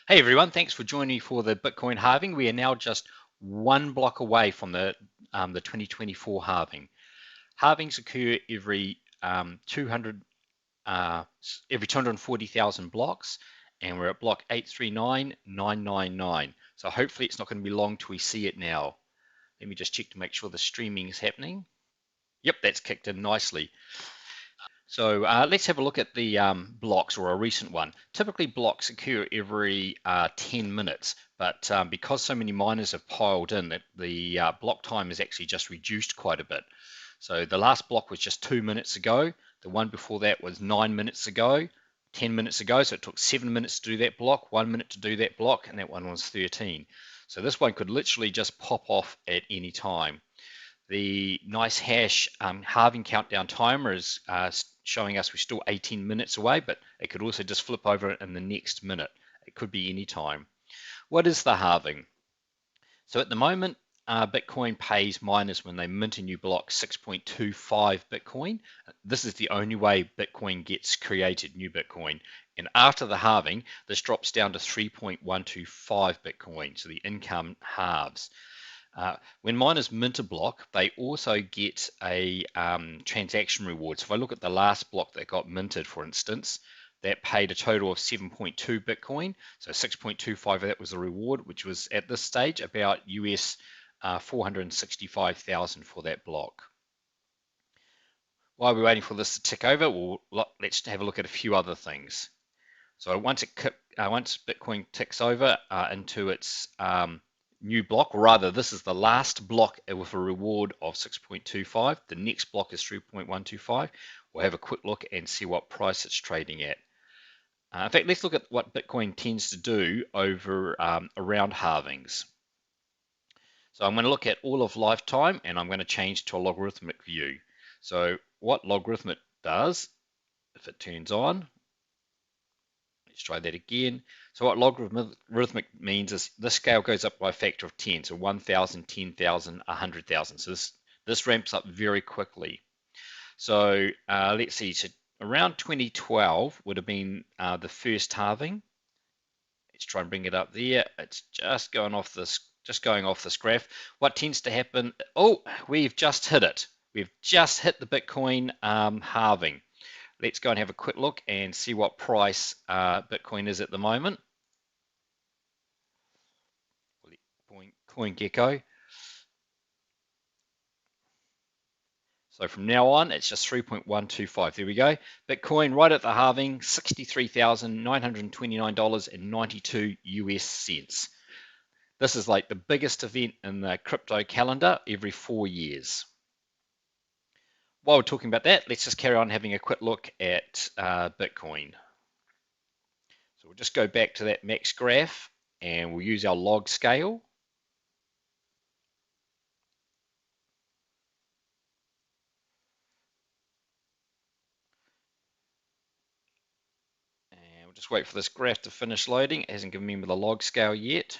Hey everyone, thanks for joining me for the Bitcoin halving. We are now just one block away from the 2024 halving. Halvings occur every 240,000 blocks, and we're at block 839999. So hopefully it's not going to be long till we see it now. Let me just check to make sure the streaming is happening. Yep, that's kicked in nicely. So let's have a look at the blocks, or a recent one. Typically blocks occur every 10 minutes, but because so many miners have piled in, that the block time is actually just reduced quite a bit. So the last block was just 2 minutes ago. The one before that was 9 minutes ago, 10 minutes ago. So it took 7 minutes to do that block, 1 minute to do that block, and that one was 13. So this one could literally just pop off at any time. The nice hash halving countdown timer is showing us we're still 18 minutes away, but it could also just flip over in the next minute. It could be any time. What is the halving? So at the moment, Bitcoin pays miners when they mint a new block 6.25 Bitcoin. This is the only way Bitcoin gets created, new Bitcoin. And after the halving, this drops down to 3.125 Bitcoin. So the income halves. When miners mint a block, they also get a transaction reward. So if I look at the last block that got minted, for instance, that paid a total of 7.2 Bitcoin. So 6.25 of that was the reward, which was at this stage about US 465,000 for that block. While we're waiting for this to tick over, let's have a look at a few other things. So once Bitcoin ticks over into its new block, or rather this is the last block with a reward of 6.25. The next block is 3.125. We'll have a quick look and see what price it's trading at. In fact, let's look at what Bitcoin tends to do over around halvings. So I'm going to look at all of lifetime, and I'm going to change to a logarithmic view. So what logarithmic does, if it turns on, let's try that again. So what logarithmic means is this scale goes up by a factor of 10. So 1,000, 10,000, 100,000. So this ramps up very quickly. So let's see. So around 2012 would have been the first halving. Let's try and bring it up there. It's just going off this graph. What tends to happen? Oh, we've just hit it. We've just hit the Bitcoin halving. Let's go and have a quick look and see what price Bitcoin is at the moment. CoinGecko. So from now on, it's just 3.125. There we go. Bitcoin right at the halving, $63,929.92 US cents. This is like the biggest event in the crypto calendar every 4 years. While we're talking about that, let's just carry on having a quick look at Bitcoin. So we'll just go back to that max graph and we'll use our log scale. And we'll just wait for this graph to finish loading. It hasn't given me the log scale yet.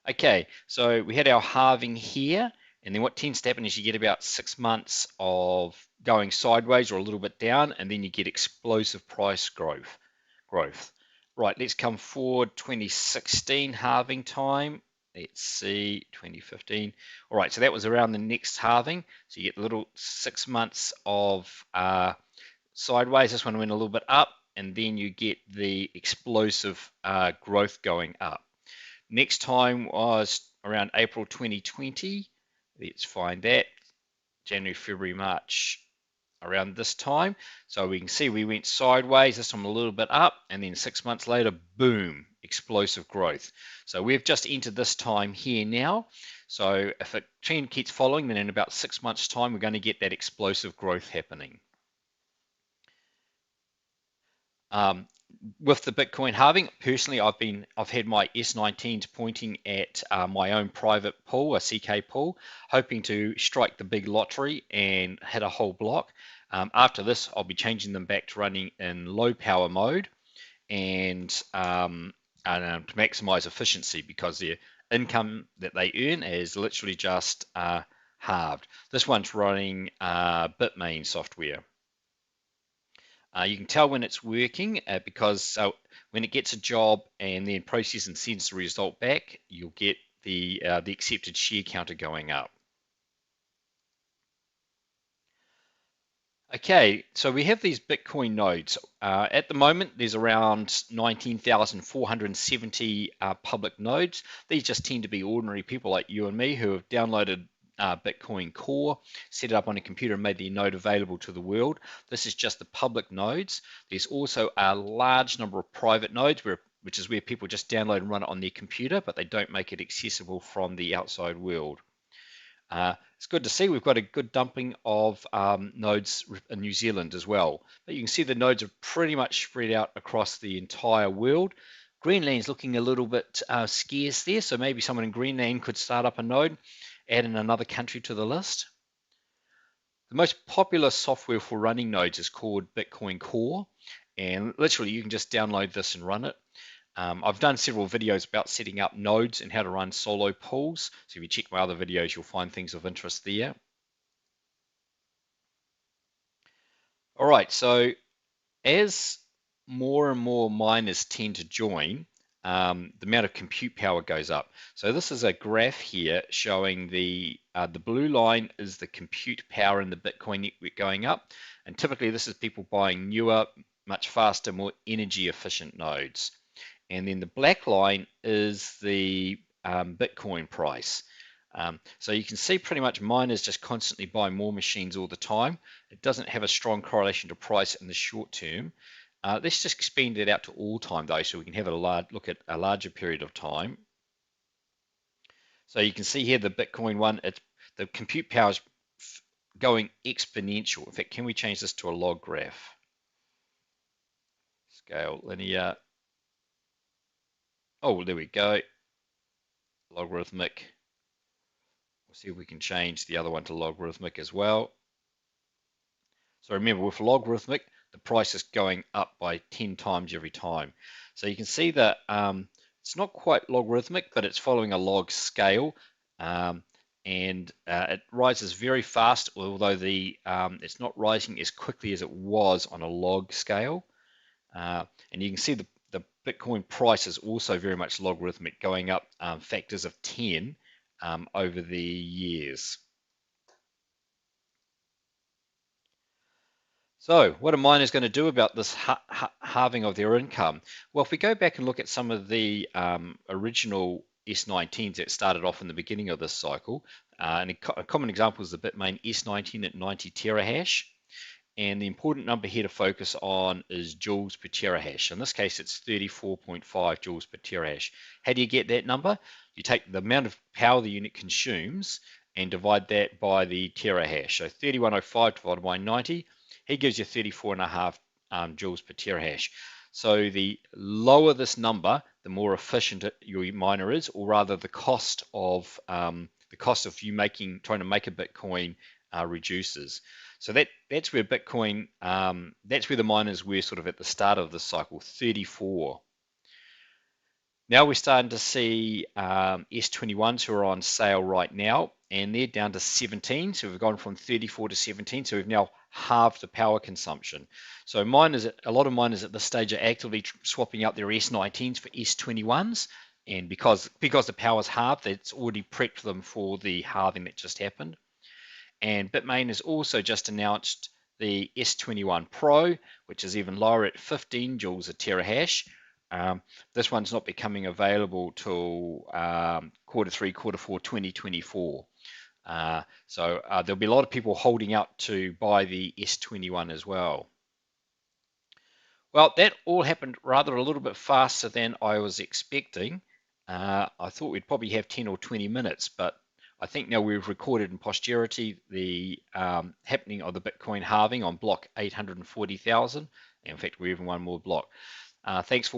Okay, so we had our halving here, and then what tends to happen is you get about 6 months of going sideways or a little bit down, and then you get explosive price growth. Right, let's come forward 2016 halving time. Let's see, 2015. All right, so that was around the next halving. So you get a little 6 months of sideways. This one went a little bit up, and then you get the explosive growth going up. Next time was around April 2020. Let's find that. January, February, March, around this time. So we can see we went sideways, this one a little bit up, and then 6 months later, boom, explosive growth. So we've just entered this time here now. So if a trend keeps following, then in about 6 months' time, we're going to get that explosive growth happening. With the Bitcoin halving, personally, I've had my S19s pointing at my own private pool, a CK pool, hoping to strike the big lottery and hit a whole block. After this, I'll be changing them back to running in low power mode and to maximize efficiency, because the income that they earn is literally just halved. This one's running Bitmain software. You can tell when it's working because when it gets a job and then processes and sends the result back, you'll get the accepted share counter going up. Okay, so we have these Bitcoin nodes. At the moment, there's around 19,470 public nodes. These just tend to be ordinary people like you and me who have downloaded Bitcoin Core, set it up on a computer and made the node available to the world. This is just the public nodes. There's also a large number of private nodes, which is where people just download and run it on their computer, but they don't make it accessible from the outside world. It's good to see we've got a good dumping of nodes in New Zealand as well. But you can see the nodes are pretty much spread out across the entire world. Greenland's looking a little bit scarce there, so maybe someone in Greenland could start up a node, add in another country to the list. The most popular software for running nodes is called Bitcoin Core, and literally you can just download this and run it. I've done several videos about setting up nodes and how to run solo pools. So if you check my other videos, you'll find things of interest there. All right, so as more and more miners tend to join, the amount of compute power goes up. So this is a graph here showing the blue line is the compute power in the Bitcoin network going up. And typically this is people buying newer, much faster, more energy efficient nodes. And then the black line is the Bitcoin price. So you can see pretty much miners just constantly buy more machines all the time. It doesn't have a strong correlation to price in the short term. Let's just expand it out to all time though, so we can have a look at a larger period of time. So you can see here the Bitcoin one, the compute power is going exponential. In fact, can we change this to a log graph? Scale linear. Oh, there we go. Logarithmic. We'll see if we can change the other one to logarithmic as well. So remember, with logarithmic, the price is going up by 10 times every time. So you can see that it's not quite logarithmic, but it's following a log scale. And it rises very fast, although it's not rising as quickly as it was on a log scale. And you can see the Bitcoin price is also very much logarithmic, going up factors of 10 over the years. So what are miners going to do about this halving of their income? Well, if we go back and look at some of the original S19s that started off in the beginning of this cycle, and a common example is the Bitmain S19 at 90 terahash. And the important number here to focus on is joules per terahash. In this case, it's 34.5 joules per terahash. How do you get that number? You take the amount of power the unit consumes and divide that by the terahash. So 3105 divided by 90, he gives you 34.5 joules per terahash. So the lower this number, the more efficient your miner is, or rather the cost of you trying to make a Bitcoin reduces. So that's where Bitcoin, that's where the miners were sort of at the start of the cycle, 34. Now we're starting to see S21s who are on sale right now, and they're down to 17. So we've gone from 34 to 17. So we've now halved the power consumption. So a lot of miners at this stage are actively swapping out their S19s for S21s. And because the power's halved, it's already prepped them for the halving that just happened. And Bitmain has also just announced the S21 Pro, which is even lower at 15 joules a terahash. This one's not becoming available till Q3, Q4 2024. So there'll be a lot of people holding out to buy the S21 as well. Well, that all happened rather a little bit faster than I was expecting. I thought we'd probably have 10 or 20 minutes, but I think now we've recorded in posterity the happening of the Bitcoin halving on block 840,000. In fact, we're even one more block. Thanks for